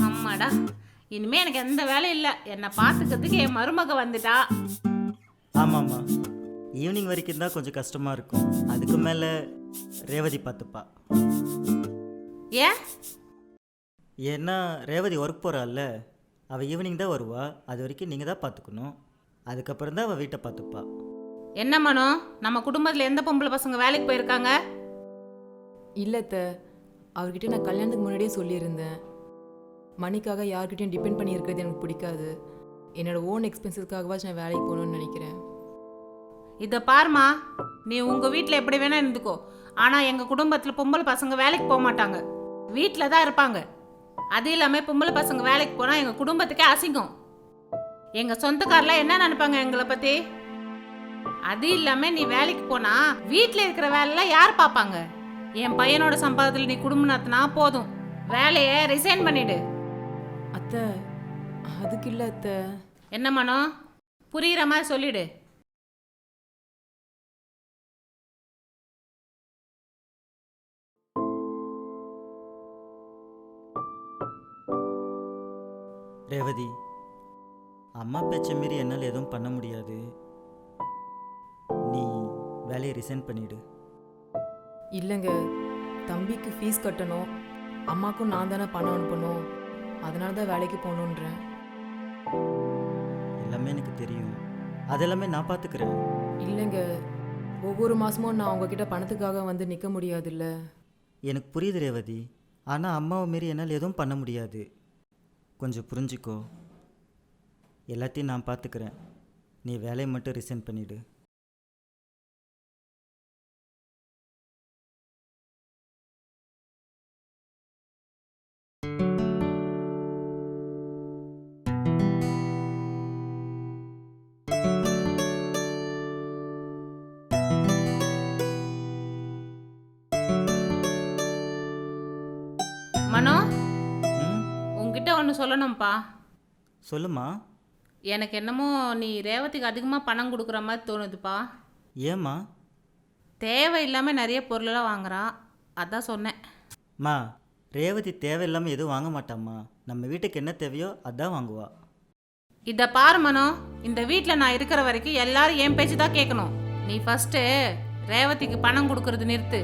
அம்மாடா, இனிமே எனக்கு எந்த வேலையும் இல்லை. என்னை பார்த்துக்கிறதுக்கு என் மருமக வந்துட்டா. ஆமாம்மா, ஈவினிங் வரைக்கும் தான் கொஞ்சம் கஷ்டமாக இருக்கும். அதுக்கு மேலே ரேவதி பார்த்துப்பா. ஏன்? ஏன்னா ரேவதி ஒர்க் போகிறாள்ல, அவள் ஈவினிங் தான் வருவா. அது வரைக்கும் நீங்கள் தான் பார்த்துக்கணும். அதுக்கப்புறம் தான் அவள் வீட்டை பார்த்துப்பா. என்ன மனோ, நம்ம குடும்பத்தில் எந்த பொம்பளை பசங்க வேலைக்கு போயிருக்காங்க? இல்லைத்த, அவர்கிட்ட நான் கல்யாணத்துக்கு முன்னாடியே சொல்லியிருந்தேன். மணிக்காக யார்கிட்டையும் டிபெண்ட் பண்ணி இருக்கிறது எனக்கு பிடிக்காது. என்னோடய ஓன் எக்ஸ்பென்சஸ்க்காகவாச்சும் நான் வேலைக்கு போகணுன்னு நினைக்கிறேன். இதை பாருமா, நீ உங்கள் வீட்டில் எப்படி வேணா இருந்துக்கோ. ஆனால் எங்கள் குடும்பத்தில் பொம்பளை பசங்க வேலைக்கு போக மாட்டாங்க, வீட்டில் தான் இருப்பாங்க. அது இல்லாமல் பொம்பளை பசங்க வேலைக்கு போனால் எங்கள் குடும்பத்துக்கே அசிங்கம். எங்கள் சொந்தக்காரெலாம் என்ன நினைப்பாங்க எங்களை பற்றி? அது இல்லாமல் நீ வேலைக்கு போனால் வீட்டில் இருக்கிற வேலையெல்லாம் யார் பார்ப்பாங்க? என் பையனோட சம்பாதத்தில் நீ குடும்பம் நடத்தினா போதும். வேலையை ரிசைன் பண்ணிடு. அத்தை, அதுக்கு இல்லை அத்தை. என்ன மனோ, புரிகிற மாதிரி சொல்லிடு. ரேவதி, அம்மா பேச்சை மீறி என்னால் எதுவும் பண்ண முடியாது. நீ வேலையை ரிசைன் பண்ணிவிடு. இல்லைங்க, தம்பிக்கு ஃபீஸ் கட்டணும், அம்மாக்கும் நான் தானே பணம் அனுப்பணும். அதனால தான் வேலைக்கு போகணுன்றேன். எல்லாமே எனக்கு தெரியும், அதெல்லாமே நான் பார்த்துக்கிறேன். இல்லைங்க, ஒவ்வொரு மாதமும் நான் உங்ககிட்ட பணத்துக்காக வந்து நிற்க முடியாதுல்ல. எனக்கு புரியுது ரேவதி, ஆனால் அம்மாவை மீறி என்னால் எதுவும் பண்ண முடியாது. கொஞ்சம் புரிஞ்சுக்கோ. எல்லாத்தையும் நான் பார்த்துக்கிறேன். நீ வேலையை மட்டும் ரிசைன் பண்ணிவிடு. மனோ, உங்ககிட்ட ஒன்று சொல்லணும்ப்பா. சொல்லுமா. எனக்கு என்னமோ நீ ரேவதிக்கு அதிகமாக பணம் கொடுக்குற மாதிரி தோணுதுப்பா. ஏம்மா? தேவையில்லாமல் நிறைய பொருளெல்லாம் வாங்குறா, அதான் சொன்னேன். மா, ரேவதி தேவையில்லாமல் எதுவும் வாங்க மாட்டாம்மா. நம்ம வீட்டுக்கு என்ன தேவையோ அதான் வாங்குவா. இதை பாரு மனோ, இந்த வீட்டில் நான் இருக்கிற வரைக்கும் எல்லாரும் என் பேச்சு தான் கேட்கணும். நீ ஃபஸ்ட்டு ரேவதிக்கு பணம் கொடுக்கறது நிறுத்து,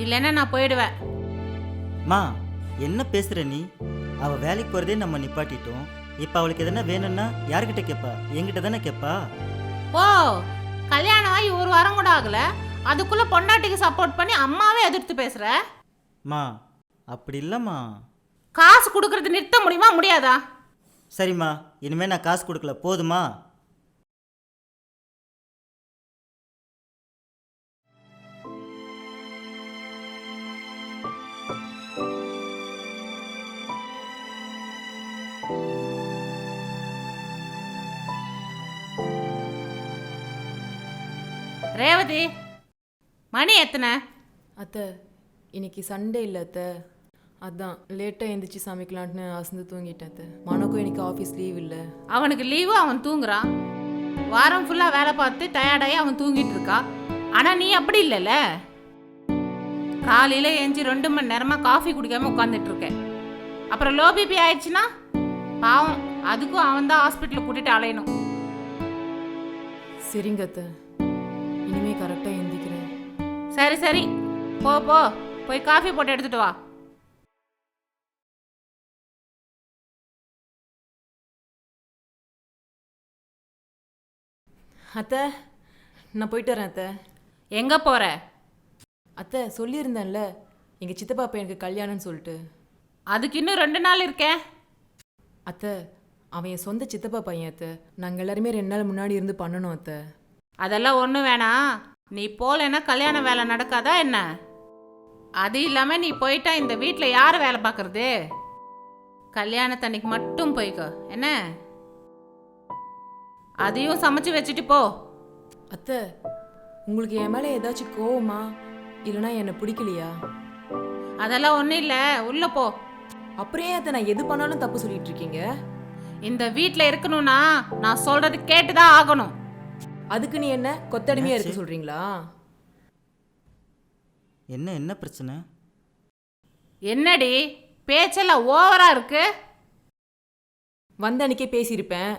இல்லைன்னா நான் போயிடுவேன். மா, என்ன பேசுகிற நீ? அவள் வேலைக்கு போகிறதே நம்ம நிப்பாட்டிட்டோம். இப்போ அவளுக்கு எதனா வேணும்னா யார்கிட்ட கேட்பா? என்கிட்ட தானே கேட்பா. ஓ, கல்யாணம் ஆகி ஒரு வாரம் கூட ஆகல, அதுக்குள்ளே பொண்டாட்டிக்கு சப்போர்ட் பண்ணி அம்மாவே எதிர்த்து பேசுகிற. மா, அப்படி இல்லைம்மா. காசு கொடுக்கறது நிறுத்த முடியுமா முடியாதா? சரிம்மா, இனிமேல் நான் காசு கொடுக்கல, போதுமா? ரேவதி, மணி எத்தனை? அத்தை, இன்னைக்கு சண்டே இல்லை அத்தை, அதான் லேட்டாக எழுந்திரிச்சு சமைக்கலான்ட்டு அசந்து தூங்கிட்டேன் அத்தை. மனோக்கும் இன்னைக்கு ஆஃபீஸ் லீவ் இல்லை. அவனுக்கு லீவு, அவன் தூங்குறான். வாரம் ஃபுல்லாக வேலை பார்த்து டயர்டாகி அவன் தூங்கிட்டு இருக்கா. ஆனால் நீ அப்படி இல்லைல்ல, காலையில் ஏஞ்சி 2 மணி நேரமாக காஃபி குடிக்காமல் உட்காந்துட்டு இருக்கேன். அப்புறம் லோ பிபி ஆயிடுச்சுன்னா பாவம், அதுக்கும் அவன் தான் ஹாஸ்பிட்டலுக்கு கூட்டிகிட்டு அலையணும். சரிங்க அத்தை, இனிமே கரெக்டாக எழுந்திக்கிறேன். சரி சரி, போ போ, போய் காஃபி போட்டு எடுத்துட்டு வா. அத்தை, நான் போயிட்டு வரேன் அத்தை. எங்கே போகிற? அத்தை, சொல்லியிருந்தேன்ல எங்கள் சித்தப்பா பையனுக்கு கல்யாணம்னு சொல்லிட்டு. அதுக்கு இன்னும் 2 நாள் இருக்கேன். அத்தை, அவன் என் சொந்த சித்தப்பா பையன் அத்தை. நாங்கள் எல்லாருமே 2 நாள் முன்னாடி இருந்து பண்ணணும் அத்தை. அதெல்லாம் ஒன்றும் வேணாம். நீ போகலன்னா கல்யாண வேலை நடக்காதா என்ன? அது இல்லாமல் நீ போயிட்டா இந்த வீட்டில் யார் வேலை பார்க்குறது? கல்யாணத்தன்னைக்கு மட்டும் போய்க்கோ என்ன? அதையும் சமைச்சு வச்சுட்டு போ. அத்தை, உங்களுக்கு என் மேலே ஏதாச்சும் கோவமா இல்லைனா என்னை பிடிக்கலையா? அதெல்லாம் ஒன்றும் இல்லை, உள்ளே போ. அப்புறம் ஏன் அத்தை நான் எது பண்ணாலும் தப்பு சொல்லிட்டு இருக்கீங்க? இந்த வீட்டில் இருக்கணும்னா நான் சொல்கிறது கேட்டு தான் ஆகணும். அதுக்கு நீ என்ன கொத்தடிமையாக இருக்க சொல்கிறீங்களா? என்ன பிரச்சனை? என்னடி பேச்செல்லாம் ஓவரா இருக்கு? வந்த அன்றைக்கே பேசியிருப்பேன்.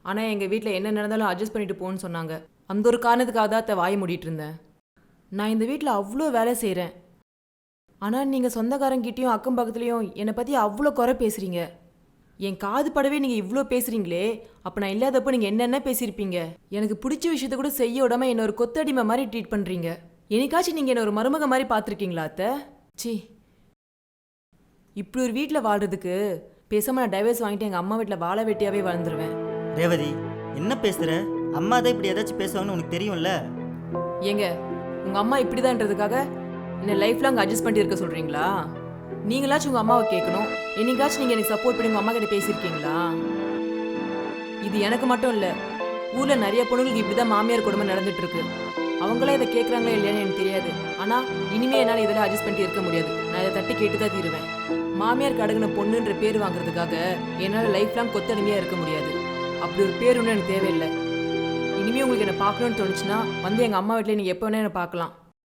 ஆனால் எங்கள் வீட்டில் என்ன நடந்தாலும் அட்ஜஸ்ட் பண்ணிட்டு போன்னு சொன்னாங்க. அந்த ஒரு காரணத்துக்காக தான் அத்தை வாய் மூடிட்டு இருந்தேன். நான் இந்த வீட்டில் அவ்வளோ வேலை செய்கிறேன். ஆனால் நீங்கள் சொந்தக்காரங்கிட்டையும் அக்கம் பக்கத்துலேயும் என்னை பற்றி அவ்வளோ குறை பேசுகிறீங்க. என் காது படவே நீங்கள் இவ்வளோ பேசுகிறீங்களே, அப்போ நான் இல்லாதப்போ நீங்கள் என்னென்ன பேசியிருப்பீங்க? எனக்கு பிடிச்ச விஷயத்த கூட செய்ய விடாமல் என்னை ஒரு கொத்தடிமை மாதிரி ட்ரீட் பண்ணுறீங்க. என்னைக்காச்சும் நீங்கள் என்ன ஒரு மருமக மாதிரி பார்த்துருக்கீங்களா அத்தை? சி, இப்படி ஒரு வீட்டில் வாழ்கிறதுக்கு பேசாமல் நான் டைவர்ஸ் வாங்கிட்டு எங்கள் அம்மா வீட்டில் வாழ வெட்டியாகவே வாழ்ந்துருவேன். ரேவதி, என்ன பேசுகிற? அம்மா தான் இப்படி ஏதாச்சும் பேசுவாங்கன்னு உனக்கு தெரியும்ல? ஏங்க, உங்கள் அம்மா இப்படிதான்றதுக்காக என்னை லைஃப் லாங் அட்ஜஸ்ட் பண்ணிட்டு இருக்க சொல்கிறீங்களா? நீங்களாச்சும் உங்கள் அம்மாவை கேட்கணும். என்னைக்காச்சும் நீங்கள் எனக்கு சப்போர்ட் பண்ணி உங்கள் அம்மா கிட்ட பேசியிருக்கீங்களா? இது எனக்கு மட்டும் இல்லை, ஊரில் நிறைய பொண்ணுங்களுக்கு இப்படி தான் மாமியார் கொடுமை நடந்துட்டு இருக்கு. அவங்களே இதை கேட்குறாங்களா இல்லையான்னு எனக்கு தெரியாது. ஆனால் இனிமேல் என்னால் இதெல்லாம் அட்ஜஸ்ட் பண்ணிட்டு இருக்க முடியாது. நான் இதை தட்டி கேட்டு தான் தீருவேன். மாமியார் கடகுன பொண்ணுன்ற பேர் வாங்குறதுக்காக என்னால் லைஃப் லாங் கொத்தடிமையாக இருக்க முடியாது. அப்படி ஒரு பேர் ஒன்றும் எனக்கு தேவையில்லை. இனிமேல் உங்களுக்கு என்னை பார்க்கணுன்னு தோணுச்சுன்னா வந்து எங்கள் அம்மா வீட்டில் நீங்கள் எப்போ வேணால் என்னை பார்க்கலாம்.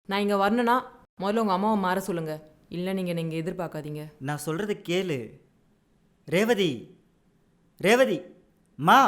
நான் இங்கே வரணுன்னா முதல்ல உங்கள் அம்மாவை மாற சொல்லுங்கள். இல்லை நீங்கள் எதிர்பார்க்காதீங்க. நான் சொல்கிறத கேளு ரேவதி. ரேவதி மா.